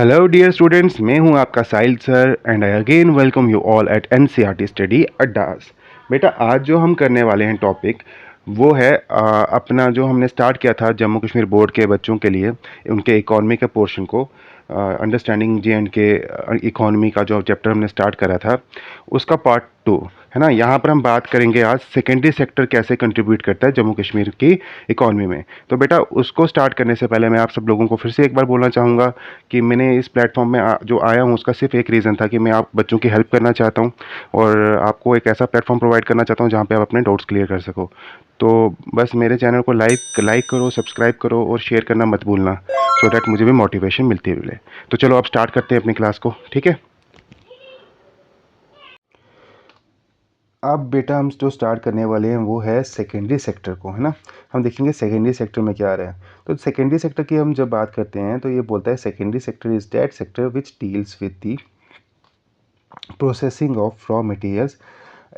Hello dear students, मैं हूं आपका Sahil sir and I again welcome you all at NCERT study अड्डास। बेटा, आज जो हम करने वाले हैं टॉपिक वो है अपना जो हमने स्टार्ट किया था जम्मू कश्मीर बोर्ड के बच्चों के लिए उनके इकॉनमी के पोर्शन को, अंडरस्टैंडिंग जे एंड के इकॉनमी का जो चैप्टर हमने स्टार्ट करा था उसका पार्ट 2 है ना। यहाँ पर हम बात करेंगे आज सेकेंडरी सेक्टर कैसे कंट्रीब्यूट करता है जम्मू कश्मीर की इकॉनमी में। तो बेटा, उसको स्टार्ट करने से पहले मैं आप सब लोगों को फिर से एक बार बोलना चाहूँगा कि मैंने इस प्लेटफॉर्म में जो आया हूँ उसका सिर्फ एक रीज़न था कि मैं आप बच्चों की हेल्प करना चाहता हूँ और आपको एक ऐसा प्लेटफॉर्म प्रोवाइड करना चाहता हूँ जहाँ पे आप अपने डाउट्स क्लियर कर सको। तो बस मेरे चैनल को लाइक करो, सब्सक्राइब करो और शेयर करना मत भूलना, सो डैट मुझे भी मोटिवेशन मिलती रहे। तो चलो अब स्टार्ट करते हैं अपनी क्लास को, ठीक है। अब बेटा, हम जो स्टार्ट करने वाले हैं वो है सेकेंडरी सेक्टर को, है ना। हम देखेंगे सेकेंडरी सेक्टर में क्या आ रहा है। तो सेकेंडरी सेक्टर की हम जब बात करते हैं तो ये बोलता है secondary sector is that sector which deals with the processing of raw materials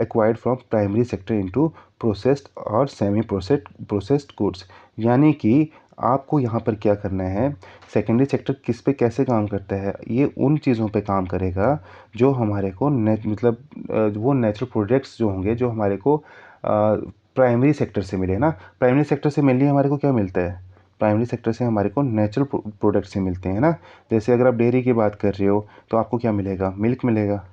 acquired from primary sector into processed और सेमी प्रोसेस्ड गुड्स। यानी कि आपको यहाँ पर क्या करना है, सेकेंडरी सेक्टर किस पे कैसे काम करता है, ये उन चीज़ों पे काम करेगा जो हमारे को मतलब वो नेचुरल प्रोडक्ट्स जो होंगे जो हमारे को प्राइमरी सेक्टर से मिले ना। प्राइमरी सेक्टर से मेनली हमारे को क्या मिलता है, प्राइमरी सेक्टर से हमारे को नेचुरल प्रोडक्ट्स से मिलते हैं ना। जैसे अगर आप डेयरी की बात कर रहे हो तो आपको क्या मिलेगा, मिल्क मिलेगा।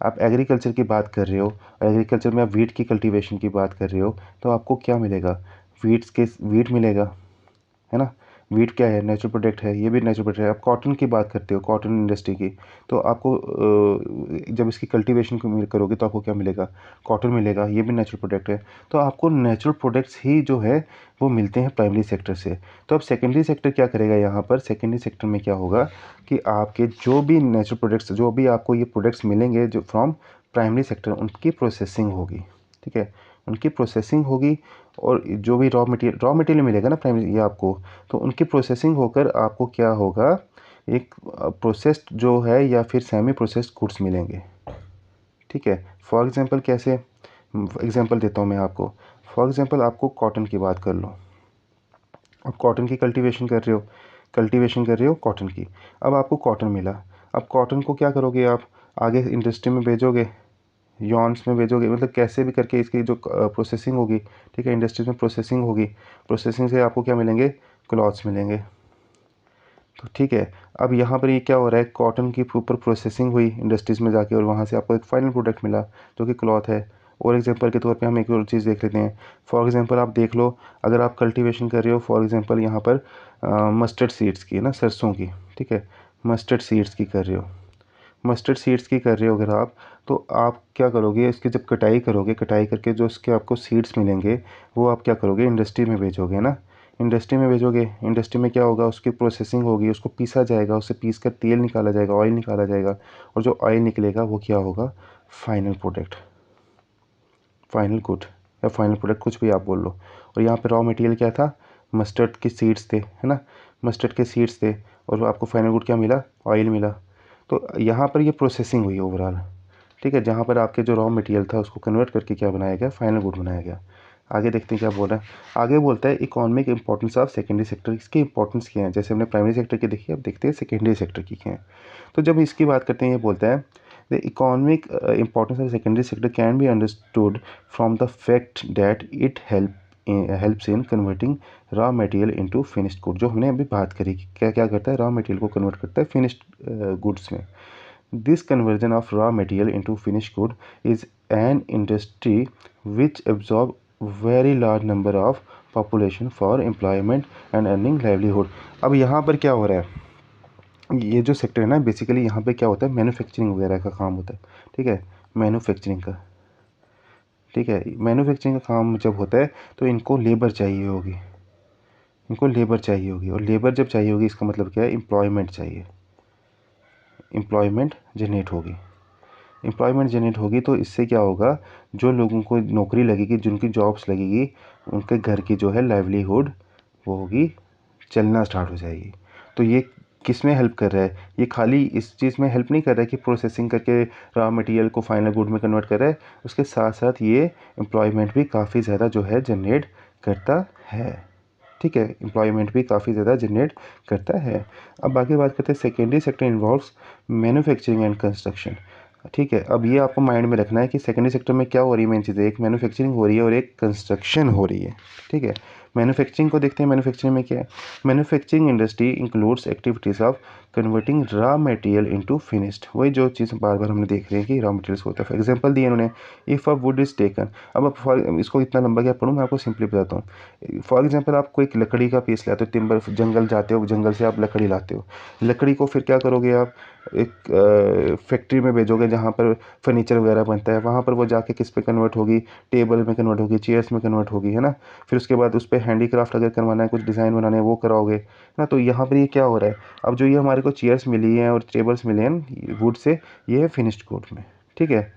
आप एग्रीकल्चर की बात कर रहे हो, एग्रीकल्चर में आप वीट की कल्टीवेशन की बात कर रहे हो तो आपको क्या मिलेगा, वीट मिलेगा, है ना। वीट क्या है, नेचुरल प्रोडक्ट है, ये भी नेचुरल प्रोडक्ट है। आप कॉटन की बात करते हो, कॉटन इंडस्ट्री की, तो आपको जब इसकी कल्टीवेशन करोगे तो आपको क्या मिलेगा, कॉटन मिलेगा, ये भी नेचुरल प्रोडक्ट है। तो आपको नेचुरल प्रोडक्ट्स ही जो है वो मिलते हैं प्राइमरी सेक्टर से। तो अब सेकेंडरी सेक्टर क्या करेगा, यहाँ पर सेकेंडरी सेक्टर में क्या होगा कि आपके जो भी नेचुरल प्रोडक्ट्स, जो भी आपको ये प्रोडक्ट्स मिलेंगे जो फ्रॉम प्राइमरी सेक्टर, उनकी प्रोसेसिंग होगी, ठीक है, उनकी प्रोसेसिंग होगी। और जो भी रॉ मटेरियल मिलेगा ना प्राइमरी ये आपको, तो उनकी प्रोसेसिंग होकर आपको क्या होगा, एक प्रोसेस्ड जो है या फिर सेमी प्रोसेस्ड गुड्स मिलेंगे, ठीक है। फॉर एग्जांपल कैसे, एग्जांपल देता हूँ मैं आपको। फॉर एग्जांपल आपको कॉटन की बात कर लो, अब कॉटन की कल्टीवेशन कर रहे हो कॉटन की। अब आपको कॉटन मिला, अब कॉटन को क्या करोगे आप, आगे इंडस्ट्री में भेजोगे, यॉन्स में भेजोगे, मतलब कैसे भी करके इसकी जो प्रोसेसिंग होगी, ठीक है, इंडस्ट्रीज में प्रोसेसिंग होगी, प्रोसेसिंग से आपको क्या मिलेंगे, क्लॉथ्स मिलेंगे। तो ठीक है, अब यहाँ पर ये क्या हो रहा है, कॉटन की ऊपर प्रोसेसिंग हुई इंडस्ट्रीज़ में जाके और वहाँ से आपको एक फाइनल प्रोडक्ट मिला जो कि क्लॉथ है। और एग्जांपल के तौर पे हम एक और चीज़ देख लेते हैं। फॉर एग्जांपल आप देख लो, अगर आप कल्टीवेशन कर रहे हो फॉर एग्जांपल यहाँ पर मस्टर्ड सीड्स की, ना, सरसों की, ठीक है, मस्टर्ड सीड्स की कर रहे हो, मस्टर्ड सीड्स की कर रहे हो अगर आप, तो आप क्या करोगे, इसकी जब कटाई करोगे, कटाई करके जो इसके आपको सीड्स मिलेंगे वो आप क्या करोगे, इंडस्ट्री में भेजोगे ना। इंडस्ट्री में भेजोगे, इंडस्ट्री में क्या होगा, उसकी प्रोसेसिंग होगी, उसको पीसा जाएगा, उससे पीस कर तेल निकाला जाएगा, ऑयल निकाला जाएगा, और जो ऑयल निकलेगा वो क्या होगा, फाइनल प्रोडक्ट, फाइनल गुड या फाइनल प्रोडक्ट, कुछ भी आप बोल लो। और यहाँ पे रॉ मटेरियल क्या था, मस्टर्ड के सीड्स थे, है ना, मस्टर्ड के सीड्स थे, और आपको फाइनल गुड क्या मिला, ऑयल मिला। तो यहाँ पर ये प्रोसेसिंग हुई ओवरऑल, ठीक है, जहाँ पर आपके जो रॉ मटेरियल था उसको कन्वर्ट करके क्या बनाया गया, फाइनल गुड बनाया गया। आगे देखते हैं क्या बोल रहा है। आगे बोलता है economic importance of secondary sector, इसके इंपॉर्टेंस क्या है, जैसे हमने प्राइमरी सेक्टर की देखी, अब देखते हैं सेकेंडरी सेक्टर की क्या है। तो जब इसकी बात करते हैं, ये बोलता है the economic importance of secondary sector can be understood from the fact that it helps in converting raw material into finished good. जो हमने अभी बात करी, क्या क्या करता है, रॉ मटेरियल को कन्वर्ट करता है फिनिश्ड गुड्स में। This conversion of raw material into finished good is an industry which absorb very large number of population for employment and earning livelihood। अब यहाँ पर क्या हो रहा है, ये जो सेक्टर है ना, बेसिकली यहाँ पे क्या होता है, मैन्युफैक्चरिंग वगैरह का काम होता है, ठीक है, मैन्युफैक्चरिंग का, ठीक है, मैन्युफैक्चरिंग का काम जब होता है तो इनको लेबर चाहिए होगी, इनको लेबर चाहिए होगी, और लेबर जब चाहिए होगी इसका मतलब क्या है, एम्प्लॉयमेंट चाहिए, एम्प्लॉयमेंट जनरेट होगी, एम्प्लॉयमेंट जनरेट होगी तो इससे क्या होगा, जो लोगों को नौकरी लगेगी, जिनकी जॉब्स लगेगी, उनके घर की जो है लाइवलीहुड वो होगी, चलना स्टार्ट हो जाएगी। तो ये किस में हेल्प कर रहा है, ये खाली इस चीज़ में हेल्प नहीं कर रहा है कि प्रोसेसिंग करके रॉ मटेरियल को फाइनल गुड में कन्वर्ट कर रहा है, उसके साथ साथ ये एम्प्लॉयमेंट भी काफ़ी ज़्यादा जो है जनरेट करता है। ठीक है, एम्प्लॉयमेंट भी काफ़ी ज़्यादा जनरेट करता है। अब आगे बात करते हैं secondary sector involves manufacturing and construction. ठीक है, अब ये आपको माइंड में रखना है कि सेकेंडरी सेक्टर में क्या हो रही है मेन चीज़ें, एक मैन्युफैक्चरिंग हो रही है और एक कंस्ट्रक्शन हो रही है। ठीक है, मैन्युफैक्चरिंग को देखते हैं, मैन्युफैक्चरिंग में क्या है। Manufacturing industry includes activities of converting raw material into finished, वही जो चीज़ बार बार हमने देख रहे हैं कि रॉ मटेरियल्स होता है। फॉर एग्जांपल दिए उन्होंने, if a would is taken, अब फॉर इसको इतना लंबा क्या पढ़ूँ, मैं आपको सिंपली बताता हूँ। फॉर एग्जांपल आप कोई लकड़ी का पीस लाते हो, टिम्बर, जंगल जाते हो, जंगल से आप लकड़ी लाते हो, लकड़ी को फिर क्या करोगे आप, एक फैक्ट्री में भेजोगे जहाँ पर फर्नीचर वगैरह बनता है, वहाँ पर वो जाके किस पे कन्वर्ट होगी, टेबल में कन्वर्ट होगी, चेयर्स में कन्वर्ट होगी, है ना। फिर उसके बाद उस पर हैंडीक्राफ्ट अगर करवाना है, कुछ डिज़ाइन बनाने हैं, वो कराओगे ना। तो यहाँ पर ये क्या हो रहा है, अब जो ये हमारे को चेयर्स मिली हैं और टेबल्स मिले हैं वुड से, ये है फिनिश्ड गुड में। ठीक है,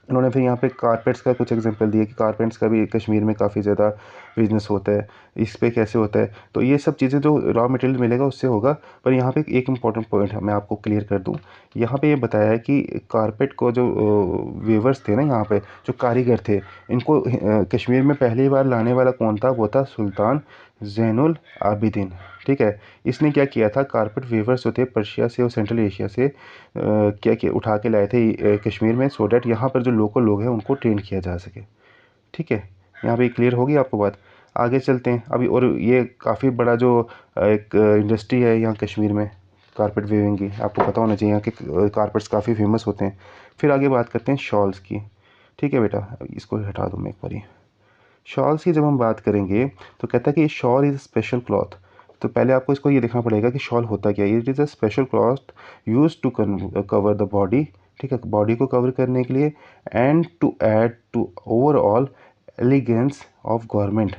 उन्होंने फिर यहाँ पे कारपेट्स का कुछ एग्जांपल दिया कि कारपेट्स का भी कश्मीर में काफ़ी ज़्यादा बिजनेस होता है, इस पे कैसे होता है। तो ये सब चीज़ें जो रॉ मटेरियल मिलेगा उससे होगा। पर यहाँ पे एक इम्पॉर्टेंट पॉइंट है, मैं आपको क्लियर कर दूँ। यहाँ पे ये बताया है कि कारपेट को जो वीवर्स थे ना, यहाँ पे जो कारीगर थे, इनको कश्मीर में पहली बार लाने वाला कौन था, वो था सुल्तान ज़ैनुल आबिदीन। ठीक है, इसने क्या किया था, कारपेट वीवर्स जो थे पर्शिया से और सेंट्रल एशिया से क्या किया, उठा के लाए थे कश्मीर में, सो डैट यहाँ पर जो लोकल लोग हैं उनको ट्रेन किया जा सके। ठीक है, यहाँ पे क्लियर होगी आपको बात। आगे चलते हैं अभी, और ये काफ़ी बड़ा जो एक इंडस्ट्री है यहाँ कश्मीर में कारपेट वीविंग की, आपको पता होना चाहिए, यहाँ के कारपेट्स काफ़ी फेमस होते हैं। फिर आगे बात करते हैं शॉल्स की। ठीक है बेटा, इसको हटा दूँ मैं एक बारी। शॉल्स की जब हम बात करेंगे तो कहता है कि शॉल इज़ स्पेशल क्लॉथ। तो पहले आपको इसको ये देखना पड़ेगा कि शॉल होता क्या है। It is a special cloth use to cover the body. ठीक है, बॉडी को कवर करने के लिए, and to add to overall elegance of government,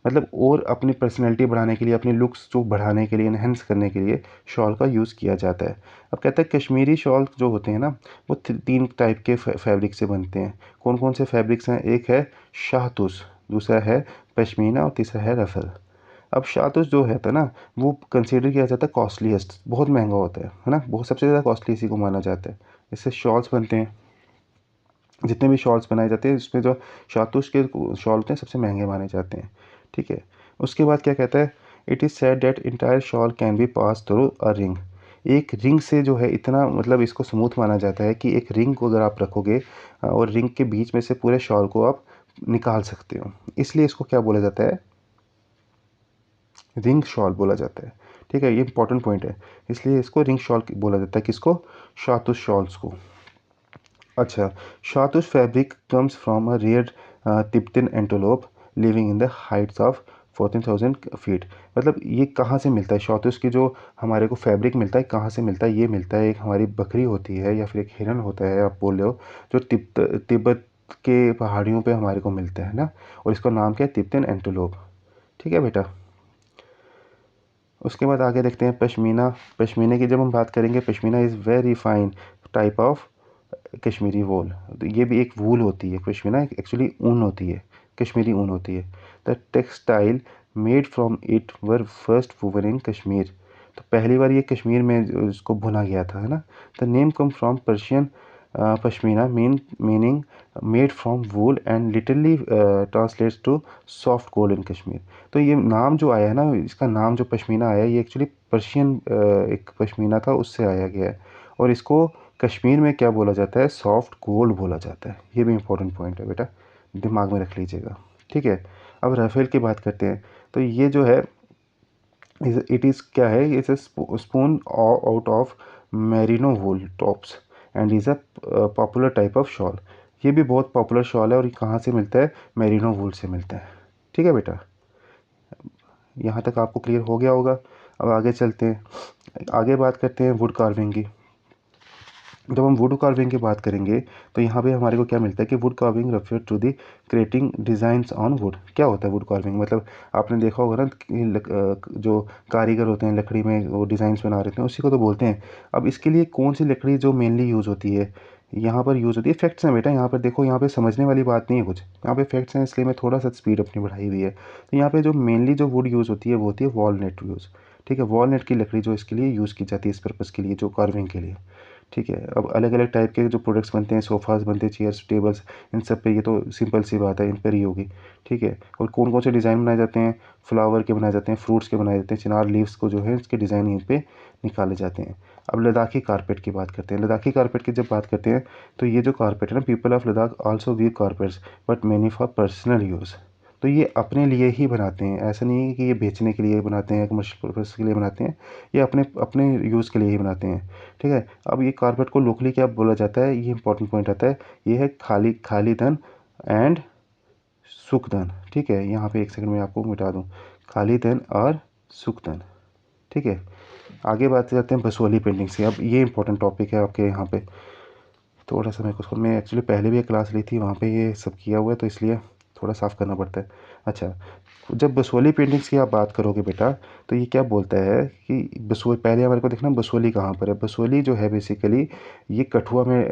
मतलब और अपनी पर्सनैलिटी बढ़ाने के लिए, अपनी लुक्स जो बढ़ाने के लिए, इन्हेंस करने के लिए शॉल का यूज़ किया जाता है। अब कहता है कश्मीरी शॉल जो होते हैं ना, वो तीन टाइप के फैब्रिक से बनते हैं। कौन कौन से फैब्रिक्स हैं, एक है शाहतूस, दूसरा है पश्मीना और तीसरा है रफल। अब शाहतूस जो है ना, वो कंसीडर किया जाता है कॉस्टलीस्ट, बहुत महंगा होता है ना, बहुत सबसे ज़्यादा कॉस्टली इसी को माना जाता है। इससे शॉल्स बनते हैं, जितने भी शॉल्स बनाए जाते हैं इसमें जो शाहतूस के शॉल होते हैं सबसे महंगे माने जाते हैं। ठीक है, उसके बाद क्या कहता है, it is said that entire shawl can be pass through a ring. एक रिंग से जो है इतना, मतलब इसको स्मूथ माना जाता है कि एक रिंग को अगर आप रखोगे और रिंग के बीच में से पूरे शॉल को आप निकाल सकते हो, इसलिए इसको क्या बोला जाता है, रिंग शॉल बोला जाता है। ठीक है, ये इंपॉर्टेंट पॉइंट है, इसलिए इसको रिंग शॉल बोला जाता है, किसको, शाहतूस शॉल्स को। अच्छा, shahtoosh fabric comes from a rare Tibetan antelope living in the heights of 14,000 feet. मतलब ये कहाँ से मिलता है, शाहतूश की जो हमारे को फैब्रिक मिलता है कहाँ से मिलता है, ये मिलता है, एक हमारी बकरी होती है या फिर एक हिरन होता है, आप बोल रहे हो, जो तिब्बत के पहाड़ियों पे हमारे को मिलता है ना, और इसका नाम क्या है, तिब्बतन एंटेलोप। ठीक है बेटा, उसके बाद आगे देखते हैं पश्मीना। पश्मीने की जब हम बात करेंगे, pashmina is very fine type of Kashmiri wool. तो ये भी एक वूल होती है, पश्मीना एक्चुअली ऊन होती है, कश्मीरी ऊन होती है। The textile made from it were first woven in Kashmir. तो पहली बार ये कश्मीर में इसको भुना गया था, है ना। The name come from Persian pashmina meaning made from wool and literally translates to soft gold in Kashmir. तो ये नाम जो आया है ना, इसका नाम जो पश्मीना आया, ये एक्चुअली पर्शियन एक पश्मीना था, उससे आया गया है। और इसको कश्मीर में क्या बोला जाता है, सॉफ्ट गोल्ड बोला जाता है। ये भी इंपॉर्टेंट पॉइंट है बेटा, दिमाग में रख लीजिएगा। ठीक है, अब राफेल की बात करते हैं। तो ये जो है, इट इज़ क्या है, it's a spoon out of merino wool tops and is a popular type of shawl. ये भी बहुत पॉपुलर शॉल है, और ये कहाँ से मिलता है, मेरिनो वूल से मिलता है। ठीक है बेटा, यहाँ तक आपको क्लियर हो गया होगा। अब आगे चलते हैं, आगे बात करते हैं वुड कार्विंग की। जब हम वुड कार्विंग की बात करेंगे तो यहाँ पे हमारे को क्या मिलता है कि wood carving refer to the creating designs on wood. क्या होता है वुड कार्विंग, मतलब आपने देखा होगा ना कि जो कारीगर होते हैं लकड़ी में वो डिज़ाइंस बना रहे हैं, उसी को तो बोलते हैं। अब इसके लिए कौन सी लकड़ी जो मेनली यूज़ होती है, यहाँ पर यूज़ होती है, फैक्ट्स हैं बेटा, यहाँ पर देखो, यहाँ पे समझने वाली बात नहीं है कुछ, यहाँ पे फैक्ट्स हैं, इसलिए मैं थोड़ा सा स्पीड अपनी बढ़ाई हुई है। तो यहाँ पे जो मेनली जो वुड यूज़ होती है वो होती है वॉलनट यूज़। ठीक है, वॉलनट की लकड़ी जो इसके लिए यूज़ की जाती है, इस पर्पज़ के लिए, जो कार्विंग के लिए। ठीक है। अब अलग अलग टाइप के जो प्रोडक्ट्स बनते हैं, सोफ़ाज़ बनते हैं, चेयर्स, टेबल्स, इन सब पे ये तो सिंपल सी बात है, इन पर ही होगी। ठीक है। और कौन कौन से डिज़ाइन बनाए जाते हैं? फ्लावर के बनाए जाते हैं, फ्रूट्स के बनाए जाते हैं, चिनार लीव्स को जो है इसके डिज़ाइन यहीं पे निकाले जाते हैं। अब लद्दाखी कारपेट की बात करते हैं। लद्दाखी कारपेट की जब बात करते हैं तो ये जो कारपेट है ना, people of Ladakh also weave carpets but many for personal use. तो ये अपने लिए ही बनाते हैं, ऐसा नहीं है कि ये बेचने के लिए बनाते हैं, कमर्शियल पर्पज़ के लिए बनाते हैं। ये अपने अपने यूज़ के लिए ही बनाते हैं। ठीक है। अब ये कारपेट को लोकली क्या बोला जाता है, ये इंपॉर्टेंट पॉइंट आता है। ये है खाली खाली धन एंड सुखधन। ठीक है। यहाँ पे एक सेकंड में आपको मिटा दूँ, खाली धन और सुखधन। ठीक है। आगे बात करते हैं बसोली पेंटिंग से। अब ये इंपॉर्टेंट टॉपिक है आपके यहाँ पे। थोड़ा सा मैं एक्चुअली पहले भी एक क्लास ली थी, वहाँ पे ये सब किया हुआ है, तो इसलिए थोड़ा साफ़ करना पड़ता है। अच्छा, जब बसोली पेंटिंग्स की आप बात करोगे बेटा, तो ये क्या बोलता है कि पहले हमारे को देखना बसोली कहाँ पर है। बसोली जो है बेसिकली ये कठुआ में,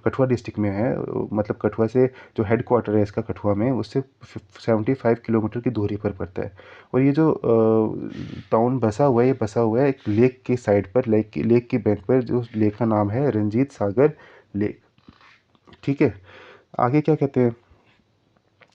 कठुआ डिस्ट्रिक्ट में है। मतलब कठुआ से जो हेड क्वार्टर है इसका कठुआ में, उससे 75 किलोमीटर की दूरी पर पड़ता है। और ये जो टाउन बसा हुआ है, ये बसा हुआ है एक लेक की साइड पर, लेक की बैंक पर, जो लेक का नाम है रंजीत सागर लेक। ठीक है। आगे क्या कहते हैं,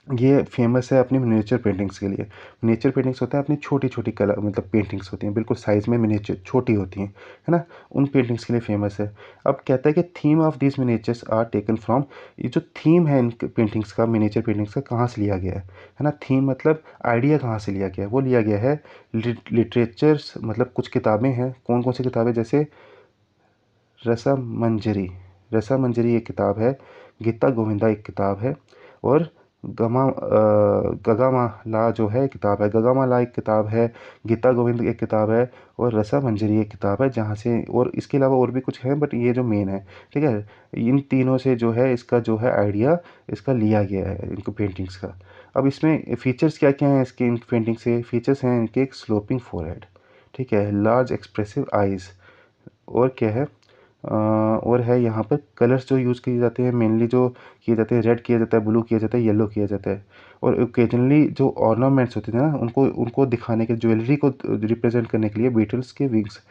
ये फेमस है अपनी मिनिएचर पेंटिंग्स के लिए। मिनिएचर पेंटिंग्स होता है अपनी छोटी छोटी कला, मतलब पेंटिंग्स होती हैं बिल्कुल साइज़ में, मिनिएचर छोटी होती हैं, है ना। उन पेंटिंग्स के लिए फेमस है। अब कहता है कि theme of this miniatures are taken from, ये जो थीम है इन पेंटिंग्स का, मिनिएचर पेंटिंग्स का, कहाँ से लिया गया है ना। थीम मतलब आइडिया कहाँ से लिया गया है, वो लिया गया है लिटरेचर्स, मतलब कुछ किताबें हैं। कौन कौन सी किताबें? जैसे रसामंजरी, रसामंजरी एक किताब है, गीता गोविंदा एक किताब है, और गगामाला जो है किताब है, गगामाला एक किताब है, गीता गोविंद एक किताब है, और रसामंजरी एक किताब है, जहाँ से, और इसके अलावा और भी कुछ है बट ये जो मेन है। ठीक है। इन तीनों से जो है इसका जो है आइडिया इसका लिया गया है, इनको पेंटिंग्स का। अब इसमें फीचर्स क्या क्या हैं इसके, इन पेंटिंग से फीचर्स हैं इनके, एक स्लोपिंग फोरहेड, ठीक है, लार्ज एक्सप्रेसिव आइज़, और क्या है, और है यहाँ पर कलर्स जो यूज़ किए जाते हैं, मेनली जो किए जाते हैं, रेड किया जाता है, ब्लू किया जाता है, येलो किया जाता है। और ओकेजनली जो ऑर्नामेंट्स होते थे ना, उनको उनको दिखाने के, ज्वेलरी को रिप्रेजेंट करने के लिए बीटल्स के विंग्स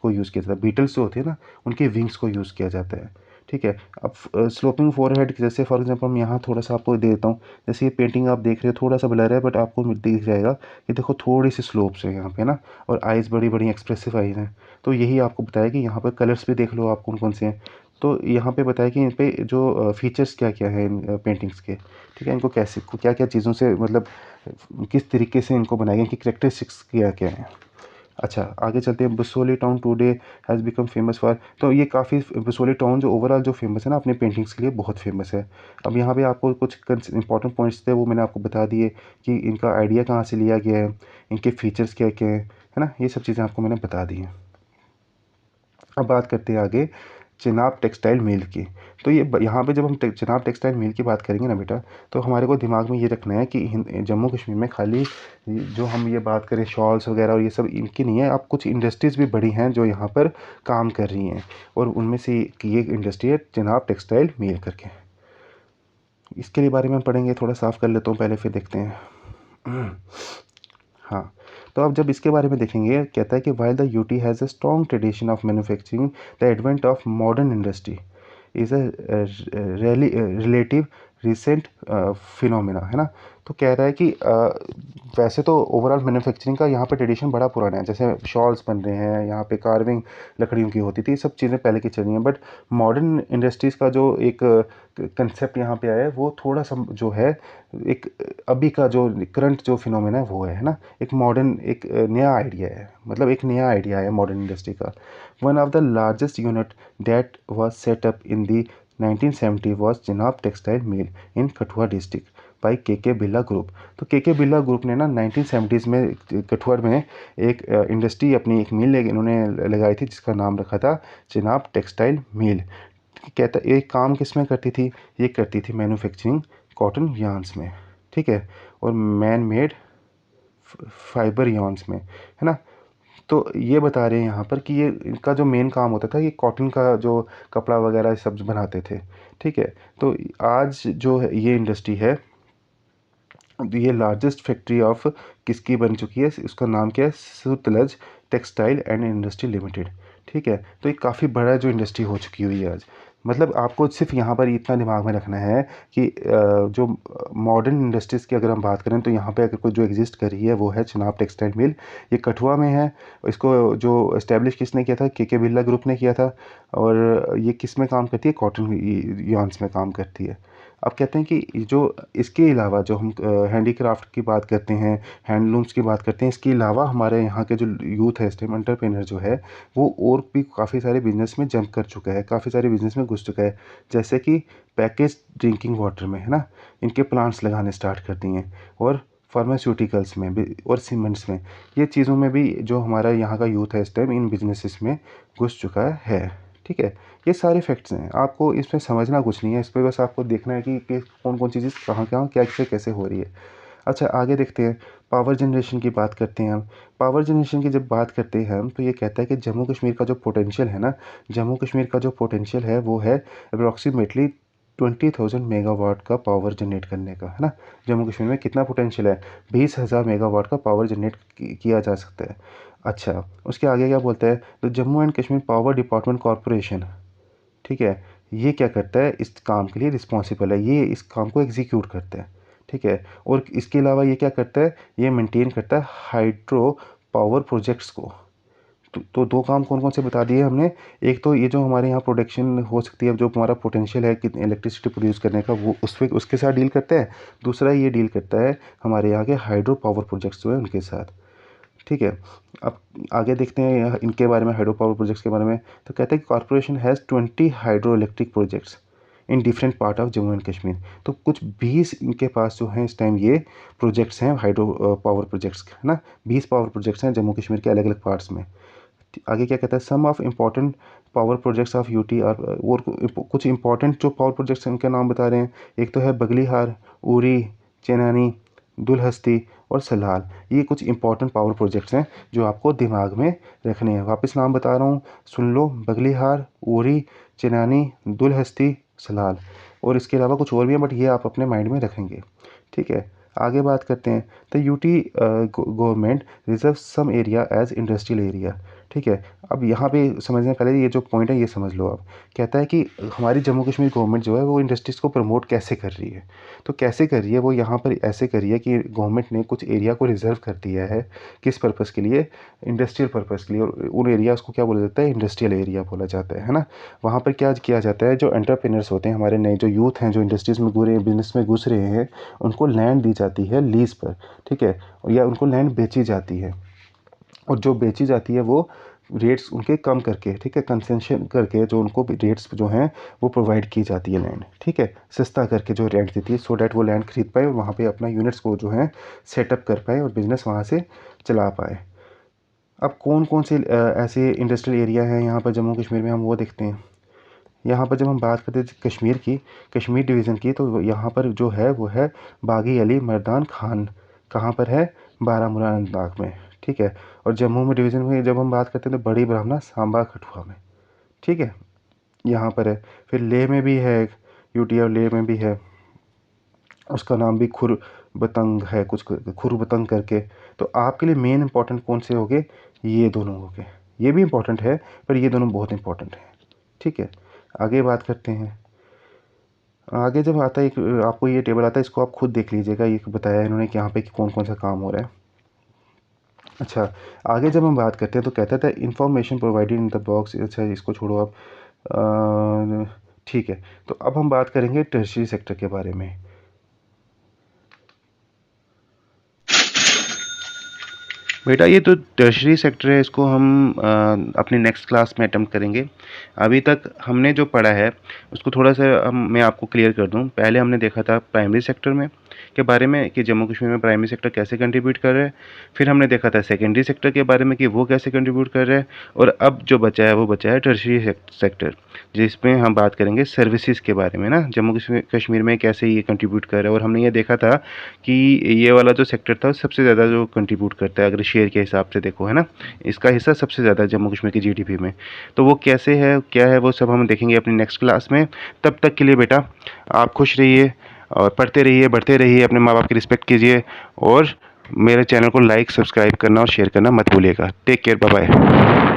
को यूज़ किया जाता है। बीटल्स जो होते हैं ना, उनके विंग्स को यूज़ किया जाता है। ठीक है। अब स्लोपिंग फोरहेड, जैसे फॉर एग्जांपल मैं यहाँ थोड़ा सा आपको दे देता हूँ। जैसे ये पेंटिंग आप देख रहे हो, थोड़ा सा ब्लर है बट आपको दिख जाएगा कि देखो थोड़ी सी स्लोप्स है यहाँ पे ना, और आइज़ बड़ी बड़ी एक्सप्रेसिव आइज़ हैं। तो यही आपको बताया कि यहाँ पर कलर्स भी देख लो आप कौन कौन से हैं। तो यहाँ पे बताया कि इन पे जो फीचर्स क्या क्या है इन पेंटिंग्स के। ठीक है। इनको कैसे, क्या क्या चीज़ों से, मतलब किस तरीके से इनको बनाया गया, इनकी करेक्टरिस्टिक्स क्या क्या हैं। अच्छा, आगे चलते हैं। Basoli town today has become famous for, तो ये काफ़ी, बसोली टाउन जो ओवरऑल जो फेमस है ना अपने पेंटिंग्स के लिए, बहुत फेमस है। अब यहाँ पे आपको कुछ इंपॉर्टेंट पॉइंट्स थे, वो मैंने आपको बता दिए कि इनका आइडिया कहाँ से लिया गया है, इनके फीचर्स क्या क्या हैं, है ना। ये सब चीज़ें आपको मैंने बता दी हैं। अब बात करते हैं आगे चिनाब टेक्सटाइल मिल की। तो ये यहाँ पे जब हम चिनाब टेक्सटाइल मिल की बात करेंगे ना बेटा, तो हमारे को दिमाग में ये रखना है कि जम्मू कश्मीर में खाली जो हम ये बात करें शॉल्स वगैरह और ये सब इनकी नहीं है। अब कुछ इंडस्ट्रीज़ भी बड़ी हैं जो यहाँ पर काम कर रही हैं, और उनमें से ये इंडस्ट्री है चिनाब टेक्सटाइल मिल करके। इसके लिए बारे में हम पढ़ेंगे, थोड़ा साफ़ कर लेता हूँ पहले, फिर देखते हैं। हाँ, तो अब जब इसके बारे में देखेंगे, कहता है कि while the UT has a strong tradition of manufacturing, the advent of modern industry is a relative recent phenomena, है ना। तो कह रहा है कि वैसे तो ओवरऑल मैन्युफैक्चरिंग का यहाँ पे ट्रेडिशन बड़ा पुराना है। जैसे शॉल्स बन रहे हैं यहाँ पे, कार्विंग लकड़ियों की होती थी, ये सब चीज़ें पहले की चल रही हैं। बट मॉडर्न इंडस्ट्रीज़ का जो एक कंसेप्ट यहाँ पे आया है, वो थोड़ा सा जो है एक अभी का जो करंट जो फिनोमेना है वो है ना। एक मॉडर्न, एक नया आइडिया है, मतलब एक नया आइडिया है मॉडर्न इंडस्ट्री का। One of the largest unit that was set up in the 1970 was Chenab textile mill in Kathua district by के बिरला ग्रुप। तो के बिरला ग्रुप ने ना 1970s में कठुआ में एक इंडस्ट्री, अपनी एक मिल इन्होंने लगाई थी, जिसका नाम रखा था चिनाब टेक्सटाइल मिल। कहता ये काम किस में करती थी, ये करती थी मैन्युफैक्चरिंग कॉटन यार्न्स में। ठीक है। और मैन मेड फाइबर यार्न्स में, है ना। तो ये बता रहे हैं यहाँ पर कि ये इनका जो मेन काम होता था, ये कॉटन का जो कपड़ा वगैरह सब बनाते थे। ठीक है। तो आज जो है ये इंडस्ट्री है, ये लार्जेस्ट फैक्ट्री ऑफ किसकी बन चुकी है, उसका नाम क्या है, Sutlej textile and industry limited. ठीक है। तो ये काफ़ी बड़ा जो इंडस्ट्री हो चुकी हुई है आज। मतलब आपको सिर्फ यहाँ पर इतना दिमाग में रखना है कि जो मॉडर्न इंडस्ट्रीज़ की अगर हम बात करें तो यहाँ पे अगर कोई जो एग्जिस्ट कर रही है वो है चिनाब टेक्सटाइल मिल। ये कठुआ में है। इसको जो इस्टेब्लिश किसने किया था, के बिरला ग्रुप ने किया था। और ये किस में काम करती है, कॉटन यार्न्स में काम करती है। अब कहते हैं कि जो इसके अलावा जो हम हैंडीक्राफ्ट की बात करते हैं, हैंडलूम्स की बात करते हैं, इसके अलावा हमारे यहाँ के जो यूथ है, स्टेम एंटरप्रेन्योर जो है, वो और भी काफ़ी सारे बिजनेस में जंप कर चुका है, काफ़ी सारे बिजनेस में घुस चुका है। जैसे कि पैकेज ड्रिंकिंग वाटर में, है ना, इनके प्लांट्स लगाने स्टार्ट कर दिए हैं। और फार्मास्यूटिकल्स में भी और सीमेंट्स में, ये चीज़ों में भी जो हमारा यहाँ का यूथ है इस टाइम इन बिजनेसेस में घुस चुका है। ठीक है। ये सारे फैक्ट्स हैं, आपको इसमें समझना कुछ नहीं है, इस पर बस आपको देखना है कि कौन कौन सी चीज़ कहाँ कहाँ क्या कैसे कैसे हो रही है। अच्छा, आगे देखते हैं। पावर जनरेशन की बात करते हैं हम। पावर जनरेशन की जब बात करते हैं हम तो ये कहता है कि जम्मू कश्मीर का जो पोटेंशियल है ना, जम्मू कश्मीर का जो पोटेंशियल है वो है अप्रॉक्सीमेटली 20,000 मेगावाट का पावर जनरेट करने का, है ना। जम्मू कश्मीर में कितना पोटेंशियल है, 20,000 मेगावाट का पावर जनरेट किया जा सकता है। अच्छा, उसके आगे क्या बोलता है, तो Jammu and Kashmir power department corporation, ठीक है, ये क्या करता है, इस काम के लिए रिस्पॉन्सिबल है, ये इस काम को एग्जीक्यूट करता है। ठीक है। और इसके अलावा ये क्या करता है, ये मेंटेन करता है हाइड्रो पावर प्रोजेक्ट्स को। तो दो काम कौन कौन से बता दिए हमने। एक तो ये जो हमारे यहाँ प्रोडक्शन हो सकती है, जो हमारा पोटेंशियल है कि इलेक्ट्रिसिटी प्रोड्यूस करने का, वो उसके साथ डील करता है। दूसरा ये डील करता है हमारे यहाँ के हाइड्रो पावर प्रोजेक्ट्स जो है उनके साथ। ठीक है। अब आगे देखते हैं इनके बारे में, हाइड्रो पावर प्रोजेक्ट्स के बारे में। तो कहते हैं कि corporation has 20 hydro electric projects in different part of Jammu and Kashmir. तो कुछ 20 इनके पास जो हैं इस टाइम ये प्रोजेक्ट्स हैं, हाइड्रो पावर प्रोजेक्ट्स, है ना। 20 पावर प्रोजेक्ट्स हैं जम्मू कश्मीर के अलग अलग पार्ट्स में। आगे क्या कहता है, some of important power projects of UT. और कुछ इंपॉर्टेंट जो पावर प्रोजेक्ट्स हैं उनके नाम बता रहे हैं। एक तो है बगलीहार, उरी, चेनानी, दुलहस्ती और सलाल। ये कुछ इंपॉर्टेंट पावर प्रोजेक्ट्स हैं जो आपको दिमाग में रखने हैं। वापस नाम बता रहा हूँ, सुन लो, बगलीहार, उरी, चेनानी, दुलहस्ती, सलाल। और इसके अलावा कुछ और भी हैं बट ये आप अपने माइंड में रखेंगे। ठीक है। आगे बात करते हैं। तो UT government reserve some area as industrial area. ठीक है। अब यहाँ पे समझने पहले ये जो पॉइंट है ये समझ लो आप। कहता है कि हमारी जम्मू कश्मीर गवर्नमेंट जो है वो इंडस्ट्रीज़ को प्रमोट कैसे कर रही है। तो कैसे कर रही है, वो यहाँ पर ऐसे कर रही है कि गवर्नमेंट ने कुछ एरिया को रिजर्व कर दिया है। किस पर्पज़ के लिए, इंडस्ट्रियल पर्पज़ के लिए। और उन एरियाज़ को क्या बोला जाता है, इंडस्ट्रियल एरिया बोला जाता है ना। वहाँ पर क्या किया जाता है, जो एंटरप्रेन्योर्स होते हैं हमारे नए, जो यूथ हैं, जो इंडस्ट्रीज़ में बिजनेस में घुस रहे हैं, उनको लैंड दी जाती है लीज़ पर। ठीक है। या उनको लैंड बेची जाती है। और जो बेची जाती है वो रेट्स उनके कम करके, ठीक है, कंसेशन करके जो उनको रेट्स जो हैं वो प्रोवाइड की जाती है लैंड। ठीक है। सस्ता करके जो रेंट देती है, सो डैट वो लैंड खरीद पाए और वहाँ पे अपना यूनिट्स को जो है सेटअप कर पाए और बिज़नेस वहाँ से चला पाए। अब कौन कौन से ऐसे इंडस्ट्रियल एरिया हैं यहाँ पर जम्मू कश्मीर में, हम वो देखते हैं। यहाँ पर जब हम बात करते हैं कश्मीर की, कश्मीर डिवीज़न की, तो यहाँ पर जो है वो है बागी अली मर्दान खान। कहाँ पर है, बारामूला अनंतनाग में। ठीक है। और जम्मू में डिवीज़न में जब हम बात करते हैं तो बड़ी ब्राह्मणा सांबा कठुआ में। ठीक है। यहाँ पर है। फिर लेह में भी है, यूटी और लेह में भी है, उसका नाम भी खुर बतंग है, कुछ खुर बतंग करके। तो आपके लिए मेन इंपॉर्टेंट कौन से हो गए, ये दोनों हो गए। ये भी इंपॉर्टेंट है पर ये दोनों बहुत इंपॉर्टेंट हैं। ठीक है। आगे बात करते हैं। आगे जब आता है एक, आपको ये टेबल आता है, इसको आप खुद देख लीजिएगा। ये बताया है इन्होंने कि यहाँ पे कि कौन कौन सा काम हो रहा है। अच्छा, आगे जब हम बात करते हैं तो कहता था information provided in the box. अच्छा, इसको छोड़ो आप। ठीक है। तो अब हम बात करेंगे टर्शियरी सेक्टर के बारे में। बेटा ये तो टर्शरी सेक्टर है, इसको हम अपनी नेक्स्ट क्लास में अटेम्प्ट करेंगे। अभी तक हमने जो पढ़ा है उसको थोड़ा सा मैं आपको क्लियर कर दूं। पहले हमने देखा था प्राइमरी सेक्टर में के बारे में कि जम्मू कश्मीर में प्राइमरी सेक्टर कैसे कंट्रीब्यूट कर रहा है। फिर हमने देखा था सेकेंडरी सेक्टर के बारे में कि वो कैसे कंट्रीब्यूट कर रहा है। और अब जो बचा है वो बचा है टर्शरी सेक्टर, जिसमें हम बात करेंगे सर्विसेज के बारे में ना, जम्मू कश्मीर में कैसे ये कंट्रीब्यूट कर रहा है। और हमने ये देखा था कि ये वाला जो सेक्टर था सबसे ज़्यादा जो कंट्रीब्यूट करता है, अगर शेयर के हिसाब से देखो, है ना, इसका हिस्सा सबसे ज़्यादा है जम्मू कश्मीर की जीडीपी में। तो वो कैसे है, क्या है, वो सब हम देखेंगे अपनी नेक्स्ट क्लास में। तब तक के लिए बेटा आप खुश रहिए और पढ़ते रहिए, बढ़ते रहिए, अपने माँ बाप की रिस्पेक्ट कीजिए और मेरे चैनल को लाइक, सब्सक्राइब करना और शेयर करना मत भूलिएगा। Take care, bye bye.